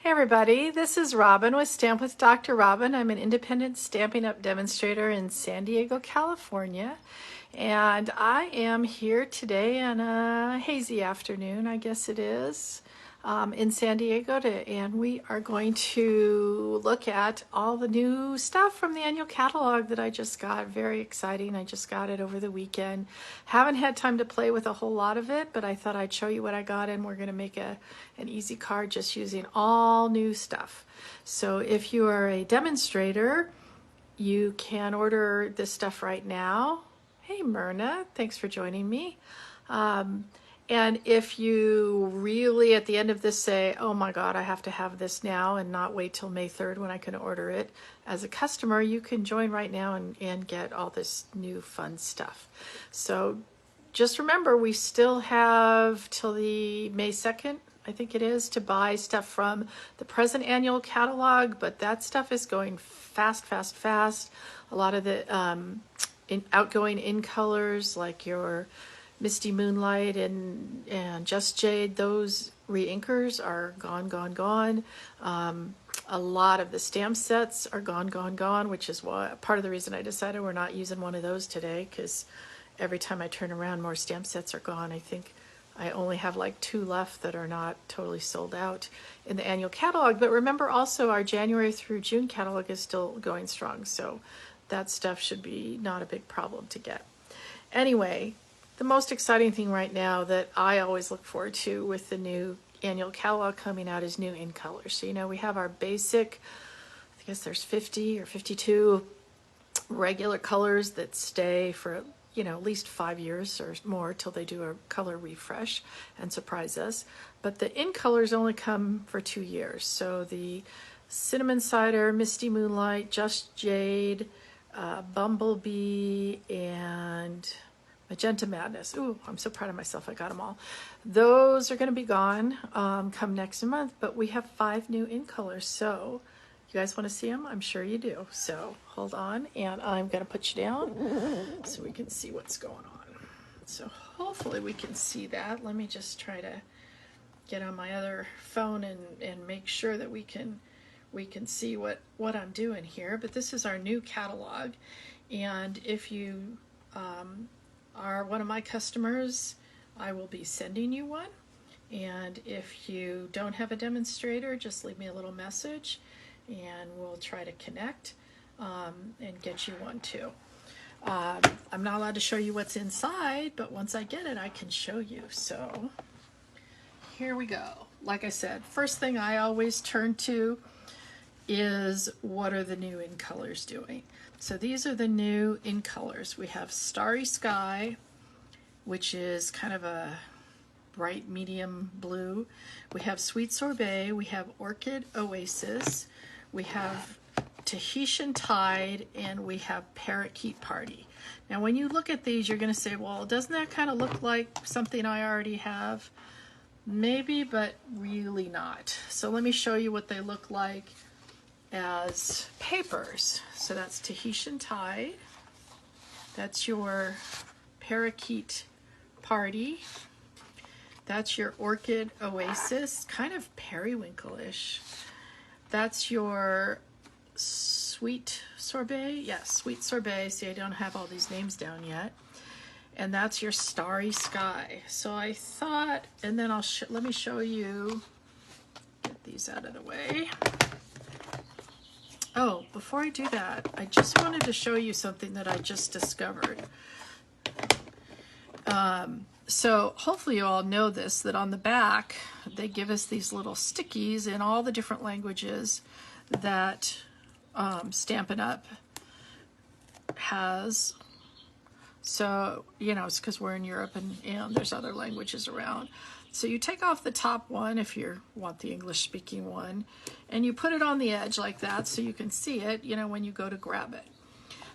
Hey everybody, this is Robin with Stamp with Dr. Robin. I'm an independent Stampin' Up! Demonstrator in San Diego, California. And I am here today on a hazy afternoon, I guess it is, in San Diego. And we are going to look at all the new stuff from the annual catalog that I just got. Very exciting. I just got it over the weekend. Haven't had time to play with a whole lot of it, but I thought I'd show you what I got, and we're going to make an easy card just using all new stuff. So if you are a demonstrator, you can order this stuff right now. Hey Myrna, thanks for joining me. And if you really at the end of this say, oh my God, I have to have this now and not wait till May 3rd when I can order it as a customer, you can join right now and get all this new fun stuff. So just remember, we still have till the May 2nd, I think it is, to buy stuff from the present annual catalog, but that stuff is going fast, fast, fast. A lot of the outgoing in colors like your Misty Moonlight and Just Jade, those re-inkers are gone. A lot of the stamp sets are gone, which is why part of the reason I decided we're not using one of those today, because every time I turn around, more stamp sets are gone. I think I only have like 2 left that are not totally sold out in the annual catalog. But remember also, our January through June catalog is still going strong, so that stuff should be not a big problem to get. Anyway, the most exciting thing right now that I always look forward to with the new annual catalog coming out is new in colors. So, you know, we have our basic, I guess there's 50 or 52 regular colors that stay for, you know, at least 5 years or more till they do a color refresh and surprise us. But the in colors only come for 2 years. So the Cinnamon Cider, Misty Moonlight, Just Jade, Bumblebee, and Magenta Madness. Ooh, I'm so proud of myself. I got them all. Those are going to be gone come next month, but we have 5 new in colors. So you guys want to see them? I'm sure you do. So hold on, and I'm going to put you down so we can see what's going on. So hopefully we can see that. Let me just try to get on my other phone and make sure that we can see what I'm doing here. But this is our new catalog, and if you are one of my customers, I will be sending you one. And if you don't have a demonstrator, just leave me a little message and we'll try to connect and get you one too. I'm not allowed to show you what's inside, but once I get it, I can show you. So here we go. Like I said, first thing I always turn to is what are the new in colors doing. So these are the new in colors. We have Starry Sky, which is kind of a bright medium blue. We have Sweet Sorbet. We have Orchid Oasis. We have Tahitian Tide, and we have Parakeet Party. Now when you look at these, you're going to say, well, doesn't that kind of look like something I already have? Maybe, but really not. So let me show you what they look like as papers. So that's Tahitian Tide. That's your Parakeet Party. That's your Orchid Oasis, kind of periwinkle-ish. That's your Sweet Sorbet. Yes, Sweet Sorbet. See, I don't have all these names down yet. And that's your Starry Sky. So I thought, and then let me show you, get these out of the way. Oh, before I do that, I just wanted to show you something that I just discovered. So hopefully you all know this, that on the back, they give us these little stickies in all the different languages that Stampin' Up! Has. So, you know, it's because we're in Europe and there's other languages around. So you take off the top one if you want the English speaking one, and you put it on the edge like that so you can see it, you know, when you go to grab it.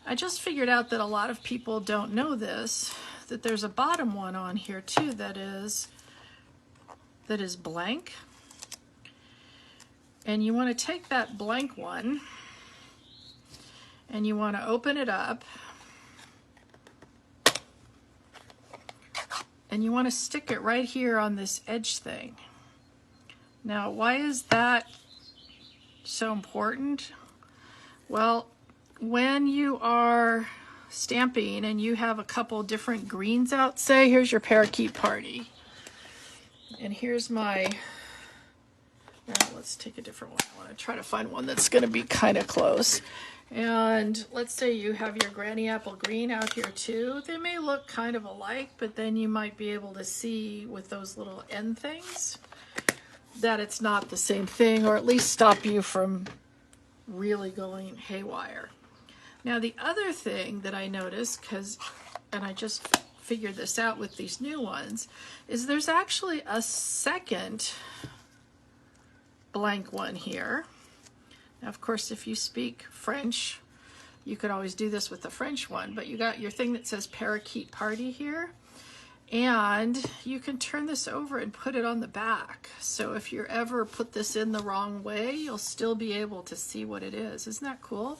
I just figured out that a lot of people don't know this, that there's a bottom one on here too that is blank. And you want to take that blank one and you want to open it up. And you want to stick it right here on this edge thing. Now, why is that so important? Well, when you are stamping and you have a couple different greens out, say here's your parakeet party, and here's my, let's take a different one. I want to try to find one that's going to be kind of close. And let's say you have your granny apple green out here too. They may look kind of alike, but then you might be able to see with those little end things that it's not the same thing, or at least stop you from really going haywire. Now the other thing that I noticed, and I just figured this out with these new ones, is there's actually a second blank one here. Now of course if you speak French, you could always do this with the French one, but you got your thing that says parakeet party here, and you can turn this over and put it on the back. So if you ever put this in the wrong way, you'll still be able to see what it is. Isn't that cool?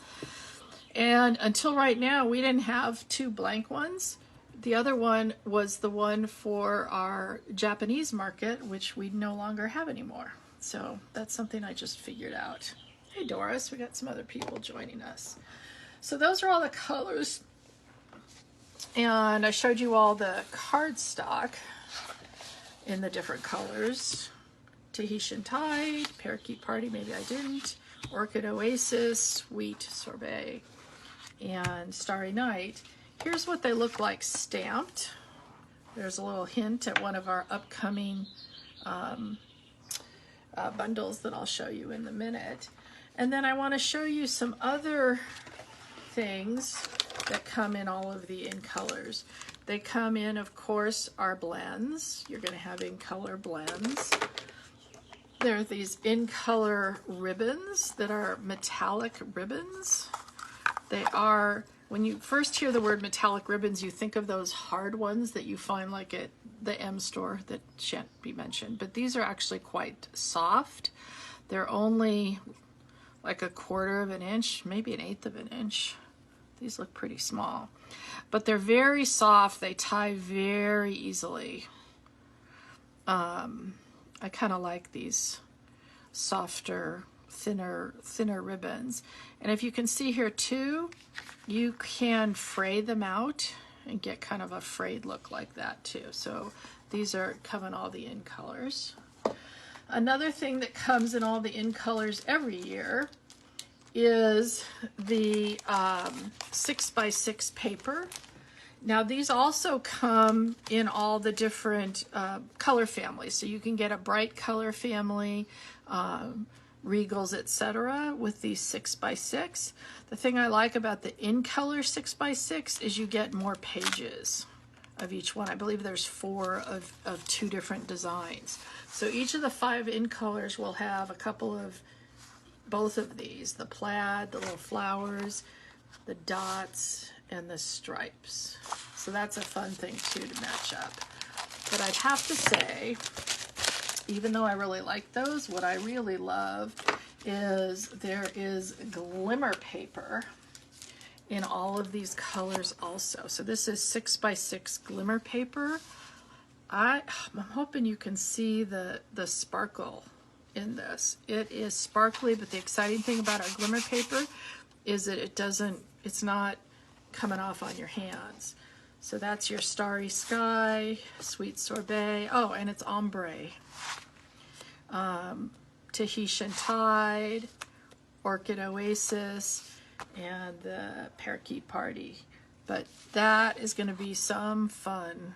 And until right now, we didn't have two blank ones. The other one was the one for our Japanese market, which we no longer have anymore. So that's something I just figured out. Hey Doris, we got some other people joining us. So those are all the colors. And I showed you all the cardstock in the different colors. Tahitian Tide, Parakeet Party, maybe I didn't. Orchid Oasis, Sweet Sorbet, and Starry Night. Here's what they look like stamped. There's a little hint at one of our upcoming bundles that I'll show you in a minute. And then I want to show you some other things that come in all of the in colors. They come in, of course, our blends. You're going to have in color blends. There are these in color ribbons that are metallic ribbons. They are, when you first hear the word metallic ribbons, you think of those hard ones that you find like at the M store that shan't be mentioned, but these are actually quite soft. They're only like 1/4 of an inch, maybe 1/8 of an inch. These look pretty small, but they're very soft. They tie very easily. I kind of like these softer, thinner ribbons. And if you can see here too, you can fray them out and get kind of a frayed look like that too. So these are coming all the in colors. Another thing that comes in all the in colors every year is the 6x6 paper. Now these also come in all the different color families. So you can get a bright color family, regals, etc. with these 6x6. The thing I like about the in color 6x6 is you get more pages of each one. I believe there's 4 of 2 different designs. So each of the 5 in colors will have a couple of both of these, the plaid, the little flowers, the dots, and the stripes. So that's a fun thing too to match up. But I'd have to say, even though I really like those, what I really love is there is glimmer paper in all of these colors also. So this is 6x6 glimmer paper. I'm hoping you can see the sparkle in this. It is sparkly, but the exciting thing about our glimmer paper is that it's not coming off on your hands. So that's your Starry Sky, Sweet Sorbet, oh, and it's ombre. Tahitian Tide, Orchid Oasis, and the Parakeet Party. But that is going to be some fun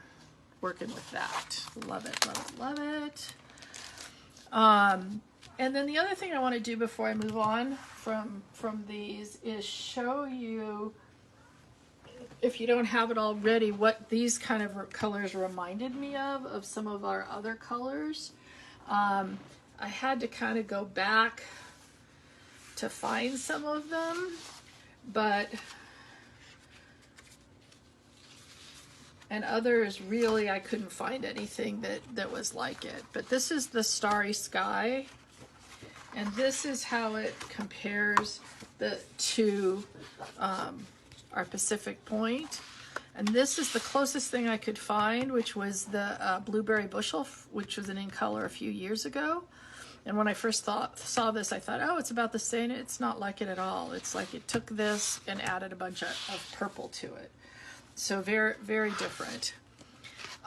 working with that. Love it, love it, love it. And then the other thing I want to do before I move on from these is show you, if you don't have it already, what these kind of colors reminded me of some of our other colors. I had to kind of go back to find some of them, and others really I couldn't find anything that was like it. But this is the Starry Sky, and this is how it compares to our Pacific Point. And this is the closest thing I could find, which was the Blueberry Bushel, which was an in color a few years ago. And when I first saw this, I thought, oh, it's about the same. It's not like it at all. It's like it took this and added a bunch of purple to it. So very, very different.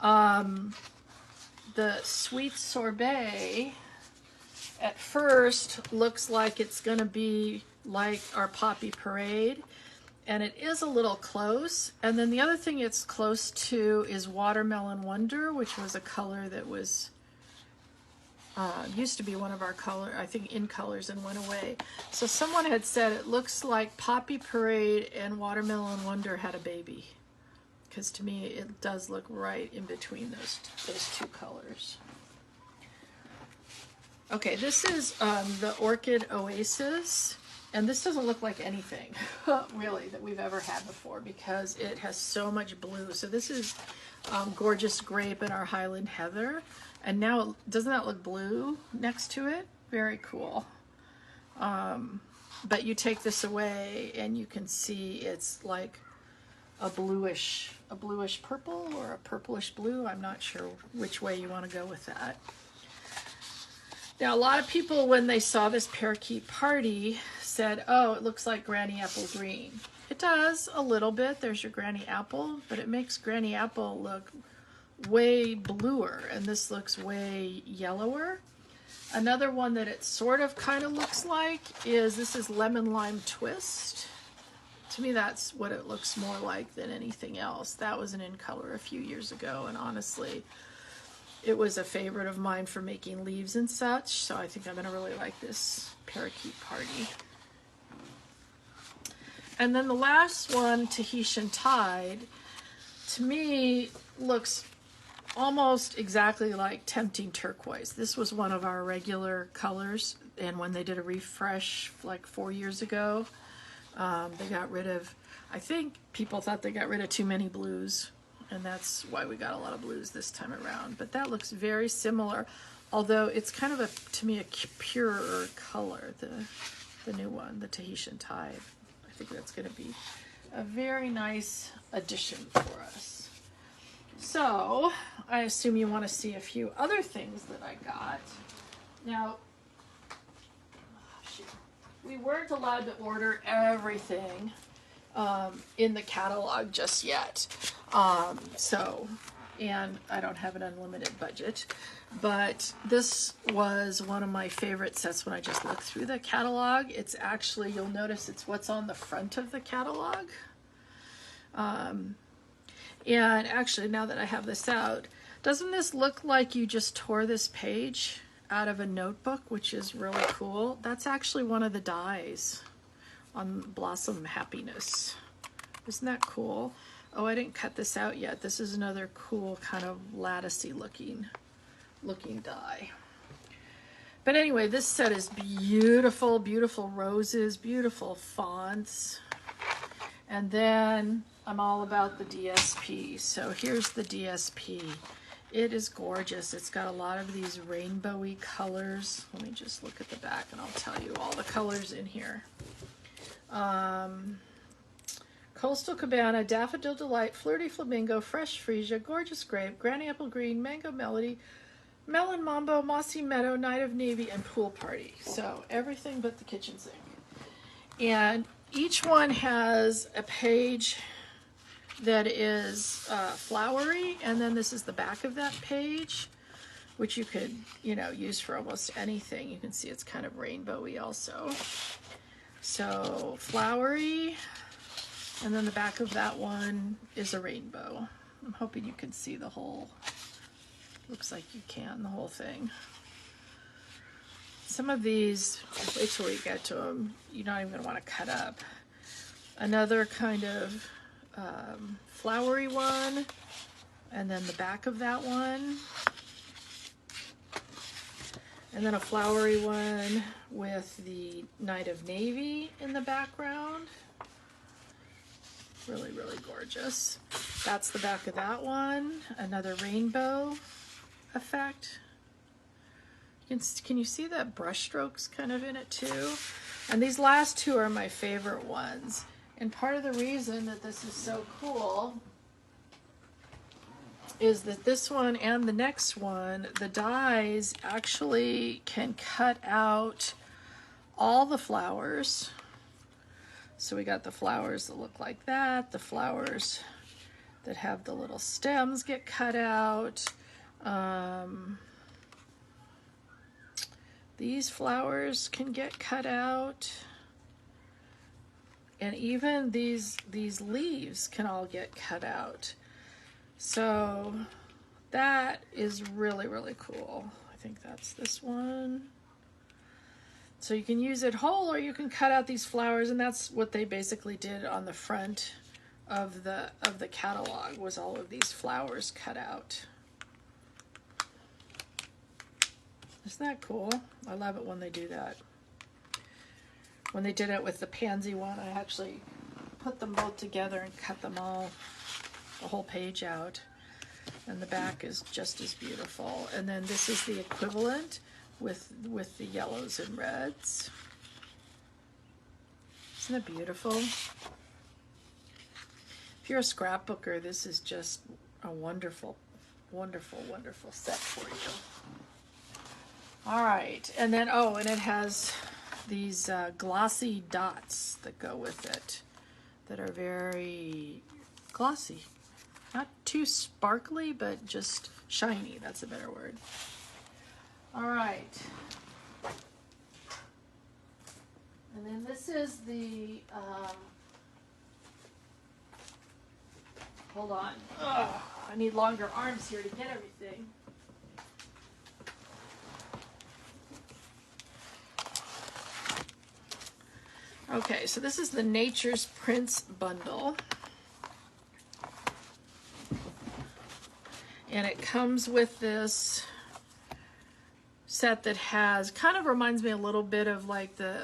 The Sweet Sorbet at first looks like it's going to be like our Poppy Parade, and it is a little close. And then the other thing it's close to is Watermelon Wonder, which was a color that was used to be one of our color, I think, in colors, and went away. So someone had said it looks like Poppy Parade and Watermelon Wonder had a baby, because to me it does look right in between those two colors. Okay, this is the Orchid Oasis, and this doesn't look like anything really that we've ever had before, because it has so much blue. So this is Gorgeous Grape and our Highland Heather, and now doesn't that look blue next to it? Very cool. But you take this away and you can see it's like a bluish purple or a purplish blue. I'm not sure which way you want to go with that. Now, a lot of people, when they saw this Parakeet Party, said, oh, it looks like Granny Apple Green. It does a little bit. There's your Granny Apple, but it makes Granny Apple look way bluer, and this looks way yellower. Another one that it sort of kind of looks like is, this is Lemon Lime Twist. To me, that's what it looks more like than anything else. That was an in color a few years ago, and honestly, it was a favorite of mine for making leaves and such, so I think I'm going to really like this Parakeet Party. And then the last one, Tahitian Tide, to me looks almost exactly like Tempting Turquoise. This was one of our regular colors, and when they did a refresh like 4 years ago, they got rid of, I think people thought they got rid of too many blues, and that's why we got a lot of blues this time around. But that looks very similar, although it's kind of to me, a purer color, the new one, the Tahitian Tide. I think that's going to be a very nice addition for us. So I assume you want to see a few other things that I got. Now, we weren't allowed to order everything in the catalog just yet. And I don't have an unlimited budget, but this was one of my favorite sets when I just looked through the catalog. It's actually, you'll notice it's what's on the front of the catalog. And actually, now that I have this out, doesn't this look like you just tore this page out of a notebook, which is really cool? That's actually one of the dies on Blossom Happiness. Isn't that cool? Oh, I didn't cut this out yet. This is another cool kind of latticey looking die. But anyway, this set is beautiful, beautiful roses, beautiful fonts. And then I'm all about the DSP. So here's the DSP. It is gorgeous. It's got a lot of these rainbowy colors. Let me just look at the back and I'll tell you all the colors in here. Coastal Cabana, Daffodil Delight, Flirty Flamingo, Fresh Freesia, Gorgeous Grape, Granny Apple Green, Mango Melody, Melon Mambo, Mossy Meadow, Night of Navy, and Pool Party. So everything but the kitchen sink. And each one has a page that is flowery, and then this is the back of that page, which you could, use for almost anything. You can see it's kind of rainbowy also. So flowery, and then the back of that one is a rainbow. I'm hoping you can see the whole, looks like you can, the whole thing. Some of these, wait till we get to them, you're not even gonna wanna cut up. Another kind of flowery one, and then the back of that one. And then a flowery one with the Night of Navy in the background. Really, really gorgeous. That's the back of that one. Another rainbow effect. Can you see that brush strokes kind of in it too? And these last two are my favorite ones. And part of the reason that this is so cool is that this one and the next one, the dies actually can cut out all the flowers. So we got the flowers that look like that, the flowers that have the little stems get cut out. These flowers can get cut out. And even these leaves can all get cut out. So that is really, really cool. I think that's this one. So you can use it whole or you can cut out these flowers, and that's what they basically did on the front of the catalog, was all of these flowers cut out. Isn't that cool? I love it when they do that. When they did it with the pansy one, I actually put them both together and cut them all, the whole page out. And the back is just as beautiful. And then this is the equivalent with the yellows and reds. Isn't it beautiful? If you're a scrapbooker, this is just a wonderful, wonderful, wonderful set for you. All right, and then, oh, and it has these glossy dots that go with it that are very glossy. Not too sparkly, but just shiny. That's a better word. All right. And then this is the, hold on. Ugh, I need longer arms here to get everything. Okay, so this is the Nature's Prints bundle. And it comes with this set that has, kind of reminds me a little bit of like the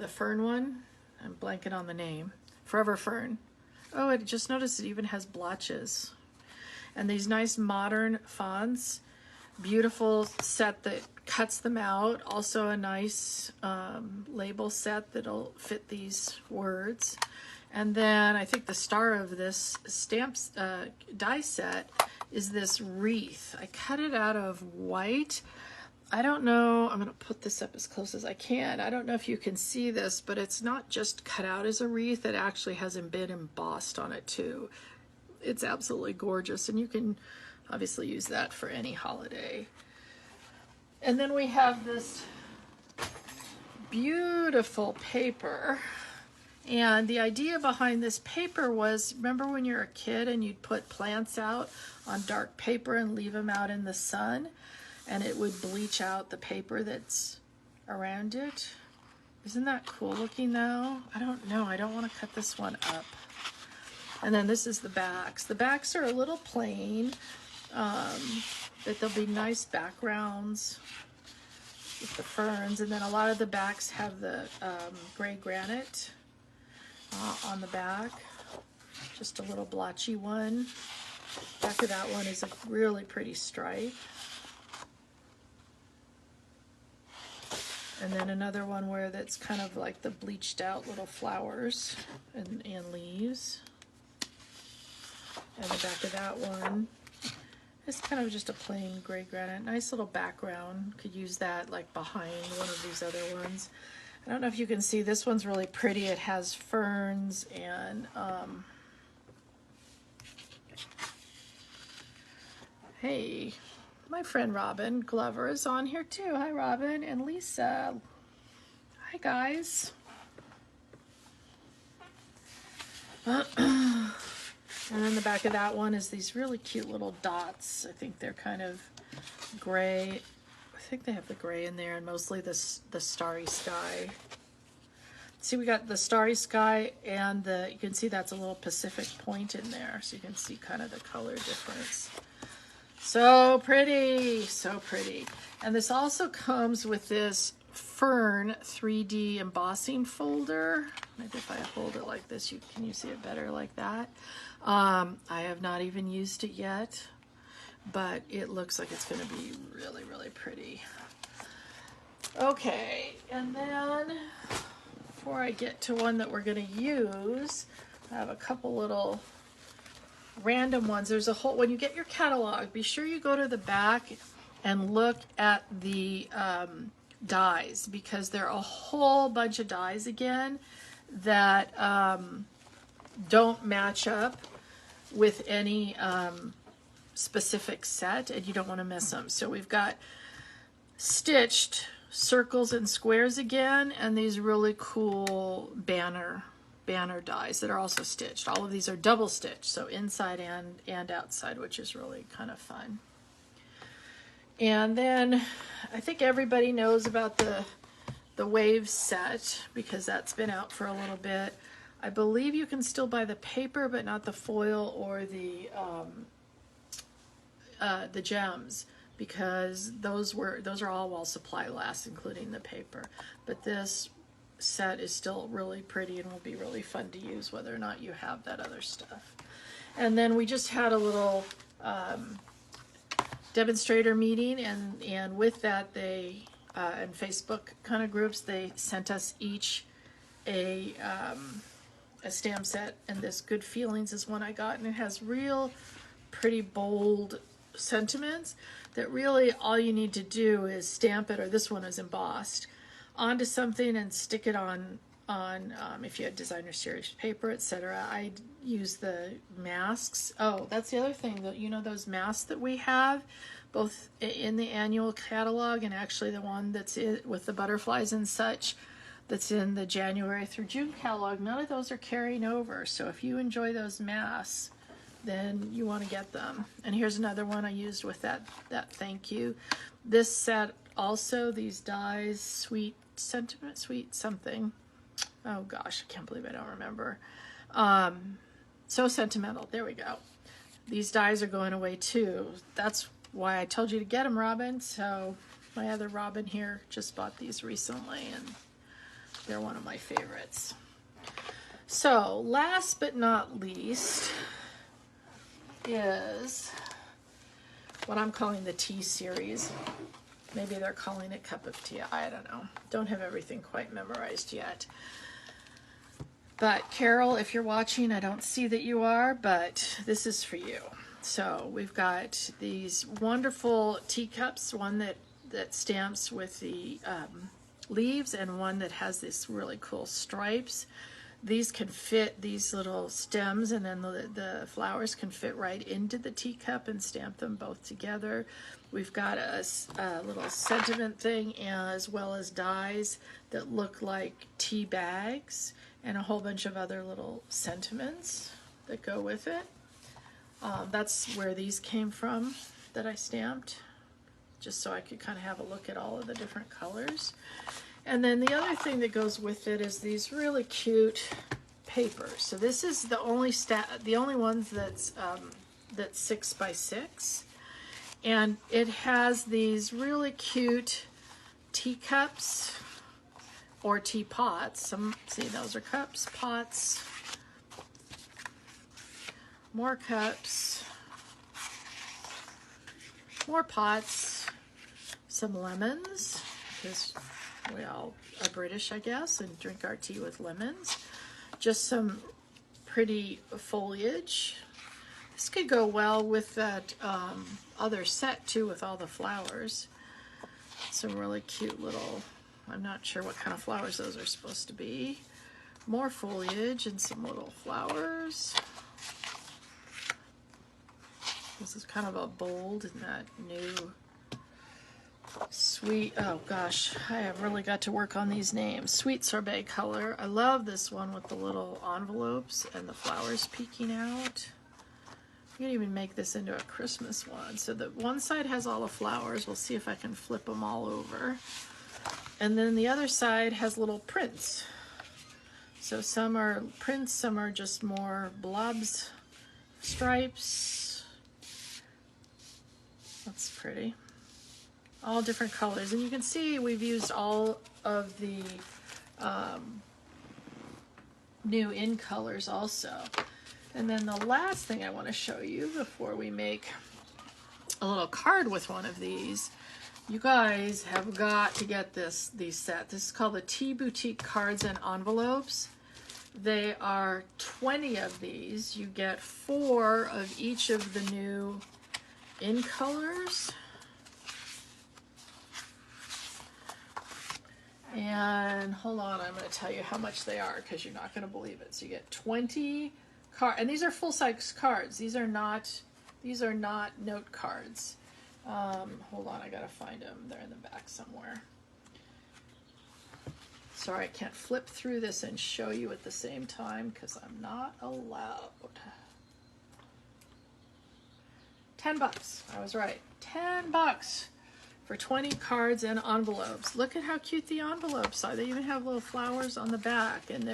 fern one. I'm blanking on the name. Forever Fern. Oh, I just noticed it even has blotches. And these nice modern fonts. Beautiful set that cuts them out. Also a nice label set that'll fit these words. And then I think the star of this stamps die set is this wreath. I cut it out of white. I don't know, I'm going to put this up as close as I can. I don't know if you can see this, but it's not just cut out as a wreath. It actually has been embossed on it too. It's absolutely gorgeous, and you can obviously use that for any holiday. And then we have this beautiful paper. And the idea behind this paper was, remember when you were a kid and you'd put plants out on dark paper and leave them out in the sun, and it would bleach out the paper that's around it? Isn't that cool looking though? I don't know, I don't want to cut this one up. And then this is the backs. The backs are a little plain, but there'll be nice backgrounds with the ferns. And then a lot of the backs have the gray granite on the back. Just a little blotchy one. Back of that one is a really pretty stripe. And then another one where that's kind of like the bleached out little flowers and leaves. And the back of that one is kind of just a plain gray granite. Nice little background. Could use that like behind one of these other ones. I don't know if you can see, this one's really pretty. It has ferns and hey, my friend Robin Glover is on here too. Hi Robin and Lisa. Hi guys. And then the back of that one is these really cute little dots. I think they're kind of gray. I think they have the gray in there, and mostly the starry sky. See, we got the starry sky, and you can see that's a little Pacific point in there, so you can see kind of the color difference. So pretty, so pretty. And this also comes with this fern 3D embossing folder. Maybe if I hold it like this, can you see it better like that? I have not even used it yet, but it looks like it's going to be really, really pretty. Okay, and then before I get to one that we're going to use, I have a couple little random ones. There's a whole, when you get your catalog, be sure you go to the back and look at the dies, because there are a whole bunch of dies again that don't match up with any specific set, and you don't want to miss them. So we've got stitched circles and squares again, and these really cool banner dies that are also stitched. All of these are double stitched, so inside and outside, which is really kind of fun. And then I think everybody knows about the Wave set, because that's been out for a little bit. I believe you can still buy the paper, but not the foil or the gems, because those are all while supply lasts, including the paper. But this set is still really pretty and will be really fun to use, whether or not you have that other stuff. And then we just had a little demonstrator meeting, and with that they and Facebook kind of groups, they sent us each a stamp set, and this Good Feelings is one I got, and it has real pretty bold sentiments that really all you need to do is stamp it, or this one is embossed, onto something and stick it on if you had designer series paper, etc. I use the masks. Oh, that's the other thing, that you know, those masks that we have both in the annual catalog and actually the one that's with the butterflies and such, that's in the January through June catalog, none of those are carrying over. So if you enjoy those masks, then you want to get them. And here's another one I used with that thank you. This set also, these dies, sweet sentiment, sweet something. Oh gosh, I can't believe I don't remember. So sentimental, there we go. These dies are going away too. That's why I told you to get them, Robin. So my other Robin here just bought these recently, and they're one of my favorites. So last but not least is what I'm calling the tea series. Maybe they're calling it cup of tea. I don't know. Don't have everything quite memorized yet. But Carol, if you're watching, I don't see that you are, but this is for you. So we've got these wonderful teacups, one that stamps with the leaves, and one that has this really cool stripes. These can fit, these little stems, and then the flowers can fit right into the teacup and stamp them both together. We've got a little sentiment thing, as well as dies that look like tea bags, and a whole bunch of other little sentiments that go with it. That's where these came from that I stamped, just so I could kind of have a look at all of the different colors. And then the other thing that goes with it is these really cute papers. So this is the only ones that's 6x6, and it has these really cute teacups or teapots. See, those are cups, pots, more cups, more pots, some lemons, because we all are British, I guess, and drink our tea with lemons. Just some pretty foliage. This could go well with that other set too, with all the flowers. Some really cute little, I'm not sure what kind of flowers those are supposed to be. More foliage and some little flowers. This is kind of a bold in that new sweet, oh gosh, I have really got to work on these names. Sweet sorbet color. I love this one with the little envelopes and the flowers peeking out. You can even make this into a Christmas one. So the one side has all the flowers. We'll see if I can flip them all over. And then the other side has little prints. So some are prints, some are just more blobs, stripes. That's pretty. All different colors, and you can see we've used all of the new in colors also. And then the last thing I want to show you before we make a little card with one of these, you guys have got to get these sets. This is called the Tea Boutique Cards and Envelopes. They are 20 of these. You get 4 of each of the new In Colors. And hold on, I'm going to tell you how much they are because you're not going to believe it. So you get 20 cards, and these are full-size cards. These are not note cards. Hold on, I got to find them. They're in the back somewhere. Sorry, I can't flip through this and show you at the same time because I'm not allowed. $10. I was right. $10 for 20 cards and envelopes. Look at how cute the envelopes are. They even have little flowers on the back, and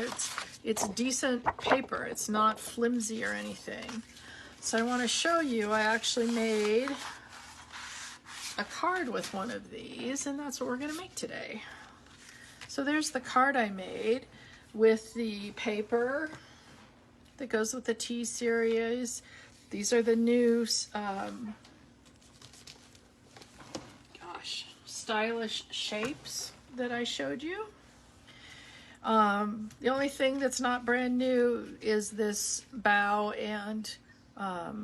it's decent paper. It's not flimsy or anything. So I want to show you, I actually made a card with one of these, and that's what we're going to make today. So there's the card I made with the paper that goes with the T series. These are the new stylish shapes that I showed you. The only thing that's not brand new is this bow and oh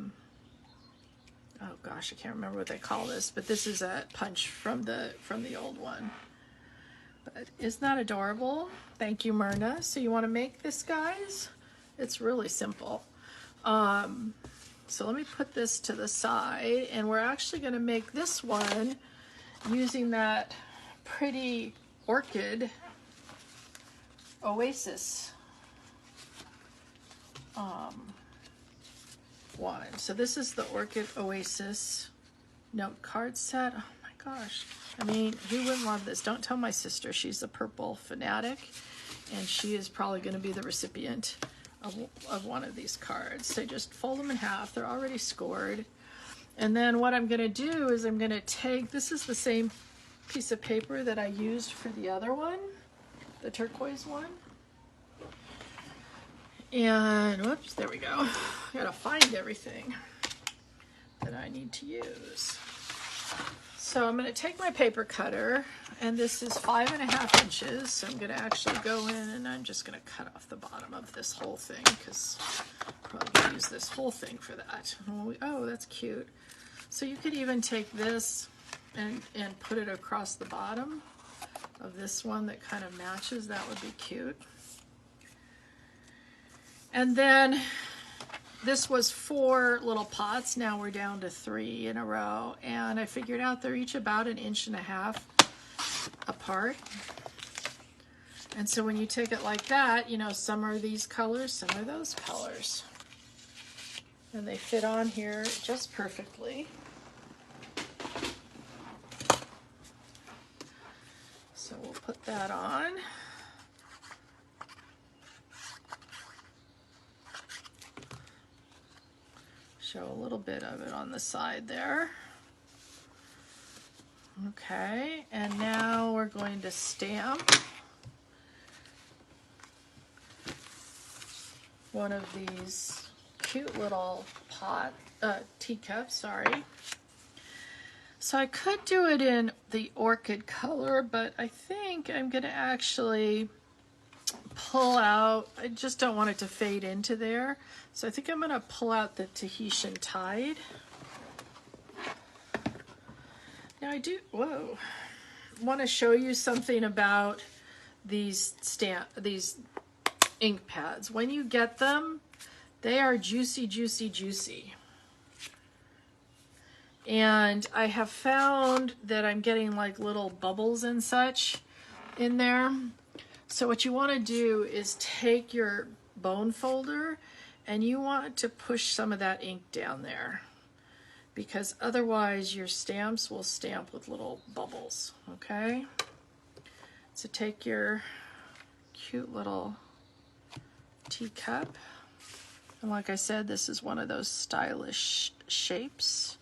gosh, I can't remember what they call this, but this is a punch from the old one. But isn't that adorable? Thank you, Myrna. So you want to make this, guys? It's really simple. So let me put this to the side, and we're actually going to make this one using that pretty orchid oasis one. So this is the orchid oasis note card set. Oh my gosh. I mean, who wouldn't love this? Don't tell my sister. She's a purple fanatic, and she is probably going to be the recipient of one of these cards. So just fold them in half. They're already scored. And then what I'm going to do is I'm going to take, this is the same piece of paper that I used for the other one, the turquoise one. And whoops, there we go. I gotta find everything that I need to use. So I'm going to take my paper cutter, and this is 5.5 inches. So I'm going to actually go in, and I'm just going to cut off the bottom of this whole thing because I'm probably going to use this whole thing for that. Oh, that's cute. So you could even take this and put it across the bottom of this one that kind of matches. That would be cute. And then this was 4 little pots. Now we're down to 3 in a row. And I figured out they're each about 1.5 inches apart. And so when you take it like that, you know, some are these colors, some are those colors. And they fit on here just perfectly. So we'll put that on. Show a little bit of it on the side there. Okay, and now we're going to stamp one of these cute little teacups, sorry. So I could do it in the orchid color, but I think I'm going to actually pull out, I just don't want it to fade into there. So I think I'm going to pull out the Tahitian Tide. Now I do, want to show you something about these ink pads. When you get them, they are juicy, juicy, juicy. And I have found that I'm getting like little bubbles and such in there. So what you want to do is take your bone folder and you want to push some of that ink down there, because otherwise your stamps will stamp with little bubbles, okay? So take your cute little teacup, and like I said, this is one of those stylish shapes.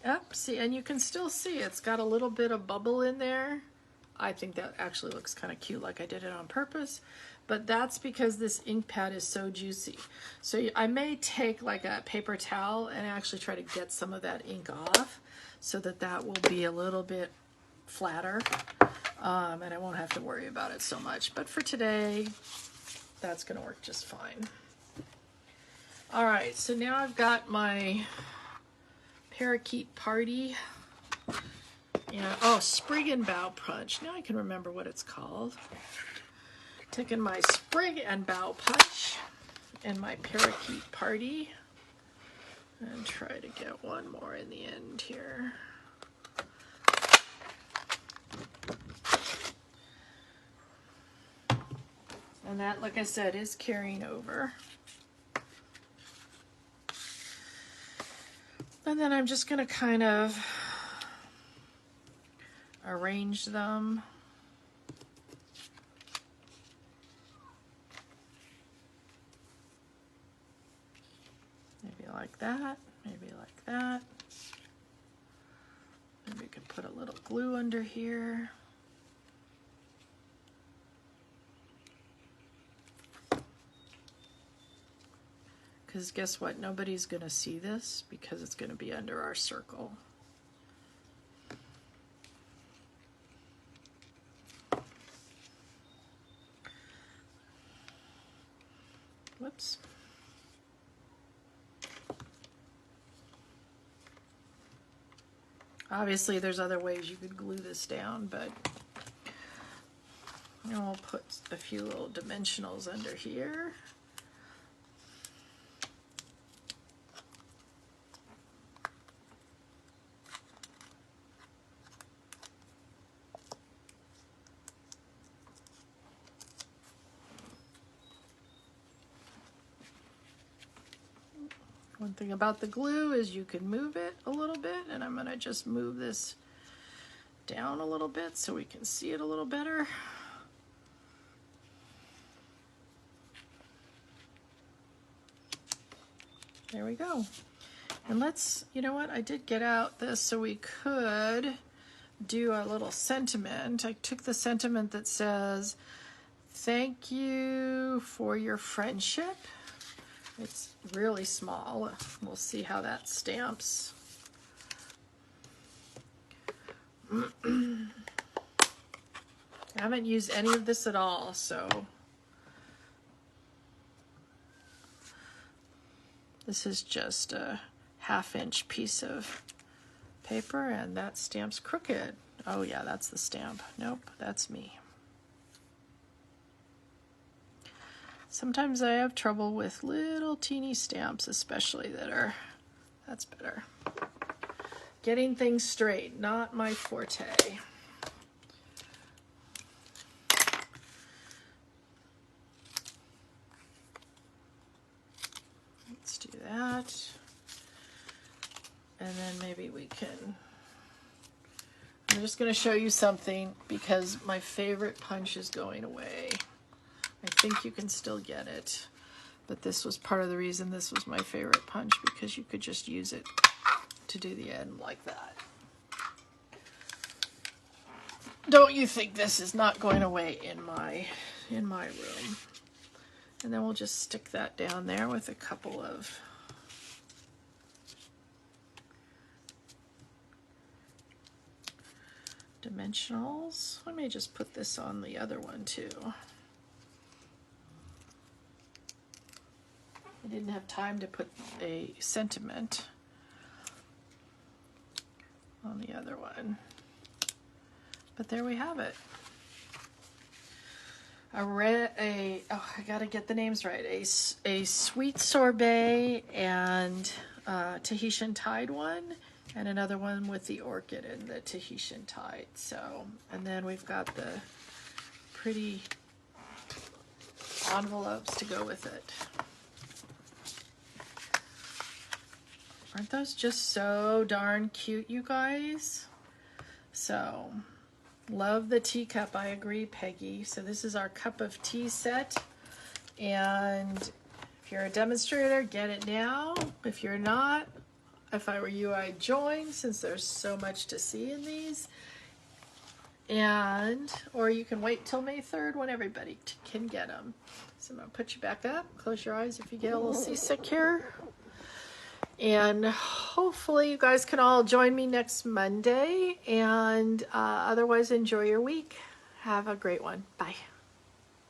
Yep, see, and you can still see it's got a little bit of bubble in there. I think that actually looks kind of cute, like I did it on purpose, but that's because this ink pad is so juicy. So I may take like a paper towel and actually try to get some of that ink off so that that will be a little bit flatter, and I won't have to worry about it so much. But for today, that's going to work just fine. All right, so now I've got my parakeet party. Yeah, oh, sprig and bough punch. Now I can remember what it's called. Taking my sprig and bough punch and my parakeet party and try to get one more in the end here. And that, like I said, is carrying over. And then I'm just going to kind of arrange them. Maybe like that, maybe like that. Maybe we could put a little glue under here. Because guess what? Nobody's going to see this because it's going to be under our circle. Whoops. Obviously, there's other ways you could glue this down, but we'll put a few little dimensionals under here. One thing about the glue is you can move it a little bit, and I'm going to just move this down a little bit so we can see it a little better. There we go. And let's, you know what, I did get out this so we could do a little sentiment. I took the sentiment that says, "Thank you for your friendship." It's really small. We'll see how that stamps. I haven't used any of this at all, so this is just a 1/2-inch piece of paper, and that stamp's crooked. Oh yeah, that's the stamp. Nope, that's me. Sometimes I have trouble with little teeny stamps, especially that are, that's better. Getting things straight, not my forte. Let's do that. And then maybe we can, I'm just going to show you something because my favorite punch is going away. I think you can still get it, but this was part of the reason this was my favorite punch, because you could just use it to do the end like that. Don't you think this is not going away in my room? And then we'll just stick that down there with a couple of dimensionals. Let me just put this on the other one too. I didn't have time to put a sentiment on the other one. But there we have it. I gotta get the names right. A sweet sorbet and Tahitian tide one, and another one with the orchid and the Tahitian tide. So, and then we've got the pretty envelopes to go with it. Aren't those just so darn cute, you guys? So, love the teacup. I agree, Peggy. So this is our cup of tea set. And if you're a demonstrator, get it now. If you're not, if I were you, I'd join, since there's so much to see in these. And, or you can wait till May 3rd when everybody can get them. So I'm going to put you back up. Close your eyes if you get a little seasick here. And hopefully you guys can all join me next Monday. And otherwise, enjoy your week. Have a great one. Bye.